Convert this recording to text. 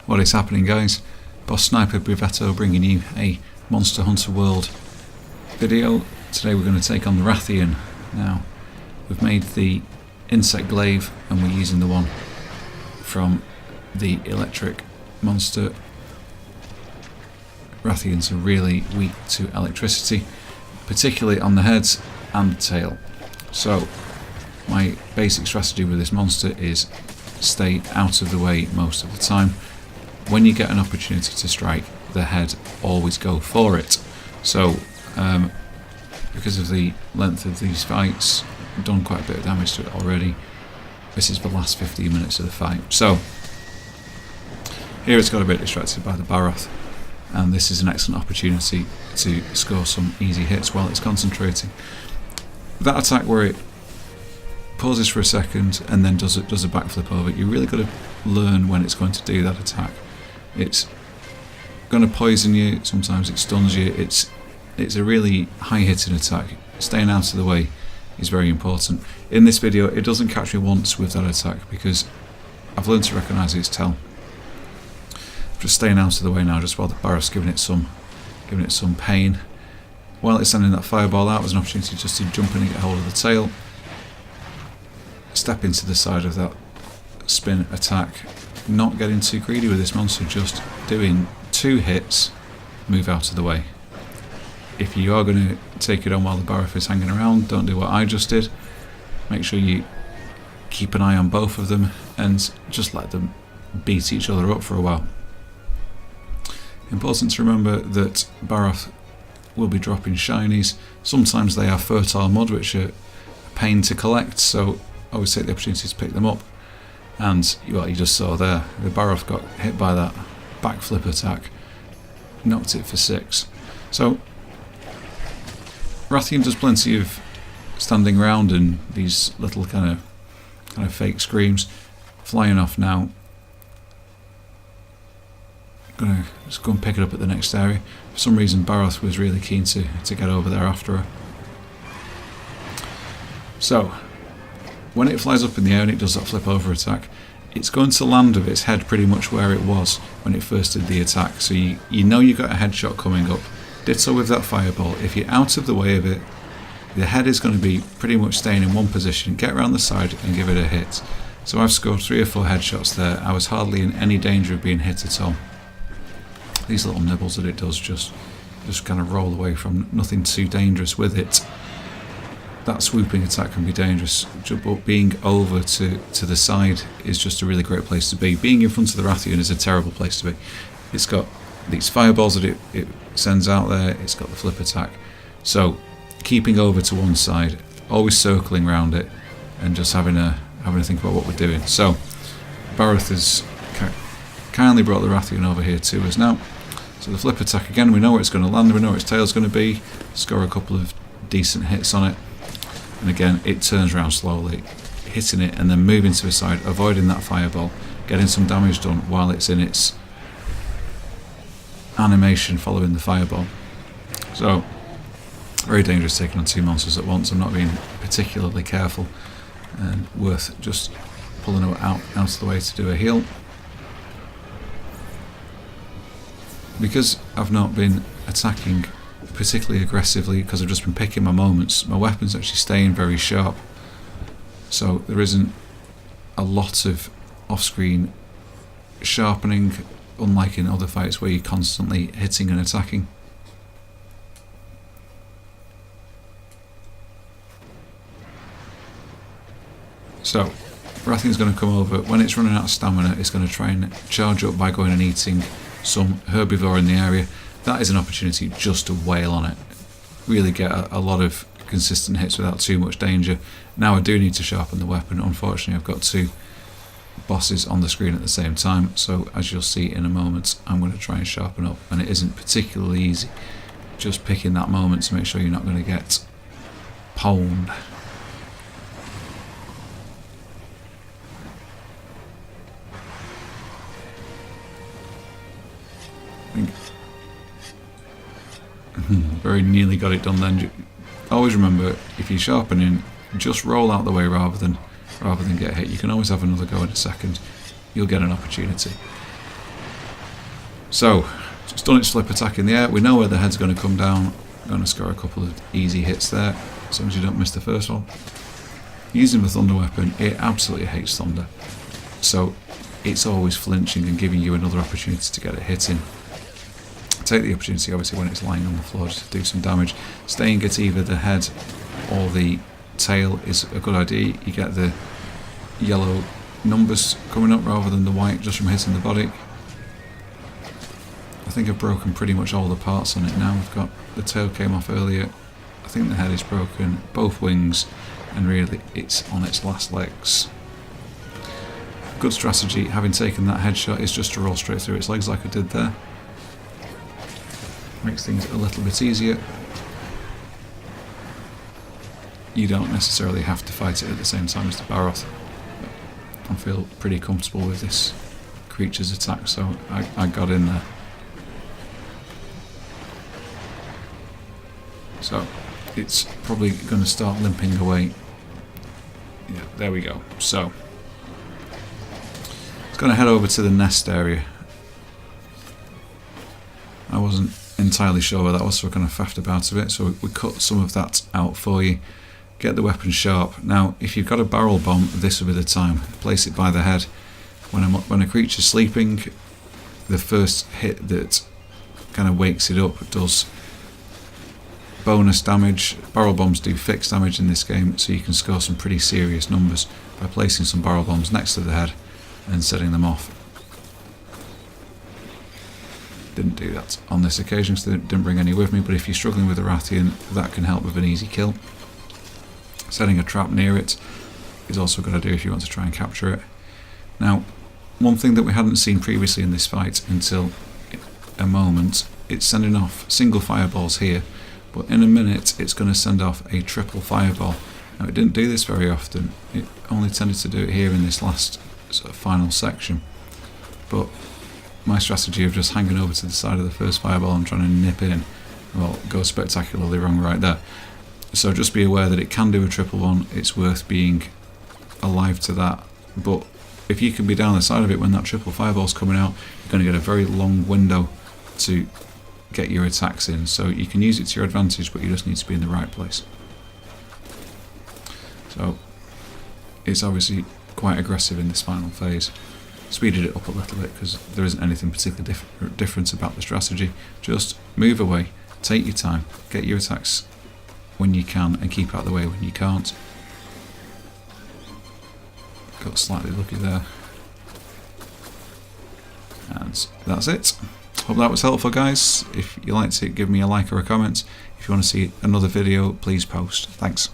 What is happening, guys? Boss Sniper Beavetto bringing you a Monster Hunter World video. Today we're going to take on the Rathian. Now, we've made the insect glaive and we're using the one from the electric monster. Rathians are really weak to electricity, particularly on the heads and the tail. So my basic strategy with this monster is stay out of the way most of the time. When you get an opportunity to strike the head, always go for it. So because of the length of these fights, I've done quite a bit of damage to it already. This is the last 15 minutes of the fight. So here it's got a bit distracted by the Baroth, and this is an excellent opportunity to score some easy hits while it's concentrating. That attack where it pauses for a second and then does a backflip over, you really got to learn when it's going to do that attack. It's going to poison you, sometimes it stuns you. It's a really high hitting attack. Staying out of the way is very important. In this video it doesn't catch me once with that attack because I've learned to recognise its tell. Just staying out of the way now, just while the Baroth's giving it some pain. While it's sending that fireball out, there's an opportunity just to jump in and get hold of the tail. Step into the side of that spin attack. Not getting too greedy with this monster, just doing 2 hits, move out of the way. If you are going to take it on while the Baroth is hanging around, don't do what I just did. Make sure you keep an eye on both of them and just let them beat each other up for a while. Important to remember that Baroth will be dropping shinies. Sometimes they are fertile mud, which are a pain to collect, so always take the opportunity to pick them up. And what you just saw there, the Baroth got hit by that backflip attack, knocked it for 6. So Rathian does plenty of standing around and these little kind of fake screams. Flying off now. Gonna just go and pick it up at the next area. For some reason Baroth was really keen to get over there after her. So when it flies up in the air and it does that flip over attack, it's going to land with its head pretty much where it was when it first did the attack. So you know you've got a headshot coming up. Ditto with that fireball. If you're out of the way of it, the head is going to be pretty much staying in one position. Get around the side and give it a hit. So I've scored 3 or 4 headshots there. I was hardly in any danger of being hit at all. These little nibbles that it does just kind of roll away from, nothing too dangerous with it. That swooping attack can be dangerous, but being over to the side is just a really great place to be. Being in front of the Rathian is a terrible place to be. It's got these fireballs that it sends out there, it's got the flip attack. So keeping over to one side, always circling around it and just having a think about what we're doing. So Baroth has kindly brought the Rathian over here to us now. So the flip attack again, we know where it's going to land, we know where its tail's going to be, score a couple of decent hits on it. And again, it turns around slowly, hitting it and then moving to the side, avoiding that fireball, getting some damage done while it's in its animation following the fireball. So, very dangerous taking on 2 monsters at once. I'm not being particularly careful, and worth just pulling it out of the way to do a heal. Because I've not been attacking particularly aggressively, because I've just been picking my moments, my weapon's actually staying very sharp, so there isn't a lot of off-screen sharpening, unlike in other fights where you're constantly hitting and attacking. So Rathian's going to come over. When it's running out of stamina, it's going to try and charge up by going and eating some herbivore in the area. That is an opportunity just to wail on it. Really get a lot of consistent hits without too much danger. Now I do need to sharpen the weapon. Unfortunately, I've got 2 bosses on the screen at the same time. So as you'll see in a moment, I'm going to try and sharpen up. And it isn't particularly easy. Just picking that moment to make sure you're not going to get pwned. Very nearly got it done then. Always remember, if you're sharpening, just roll out the way rather than get hit. You can always have another go in a second. You'll get an opportunity. So, just done its flip attack in the air. We know where the head's going to come down. I'm going to score a couple of easy hits there, as long as you don't miss the first one. Using the thunder weapon, it absolutely hates thunder. So, it's always flinching and giving you another opportunity to get it hitting. Take the opportunity, obviously, when it's lying on the floor just to do some damage. Staying at either the head or the tail is a good idea. You get the yellow numbers coming up rather than the white just from hitting the body. I think I've broken pretty much all the parts on it now. We've got the tail came off earlier. I think the head is broken, both wings, and really it's on its last legs. Good strategy, having taken that headshot, is just to roll straight through its legs like I did there. Makes things a little bit easier. You don't necessarily have to fight it at the same time as the Baroth. I feel pretty comfortable with this creature's attack, so I got in there. So it's probably going to start limping away. Yeah, there we go. So it's going to head over to the nest area. I wasn't entirely sure where that was, so I kind of faffed about a bit. So we cut some of that out for you. Get the weapon sharp. Now, if you've got a barrel bomb, this will be the time. Place it by the head. When a creature's sleeping, the first hit that kind of wakes it up does bonus damage. Barrel bombs do fixed damage in this game, so you can score some pretty serious numbers by placing some barrel bombs next to the head and setting them off. Didn't do that on this occasion, so didn't bring any with me, but if you're struggling with a Rathian, that can help with an easy kill. Setting a trap near it is also a good idea if you want to try and capture it. Now, one thing that we hadn't seen previously in this fight until a moment, it's sending off single fireballs here, but in a minute it's going to send off a triple fireball. Now, it didn't do this very often, it only tended to do it here in this last sort of final section, but my strategy of just hanging over to the side of the first fireball and trying to nip in, well, goes spectacularly wrong right there. So just be aware that it can do a triple one. It's worth being alive to that. But if you can be down the side of it when that triple fireball's coming out, you're going to get a very long window to get your attacks in. So you can use it to your advantage, but you just need to be in the right place. So it's obviously quite aggressive in this final phase. Speeded it up a little bit because there isn't anything particularly different about the strategy. Just move away, take your time, get your attacks when you can and keep out of the way when you can't. Got slightly lucky there. And that's it. Hope that was helpful, guys. If you liked it, give me a like or a comment. If you want to see another video, please post. Thanks.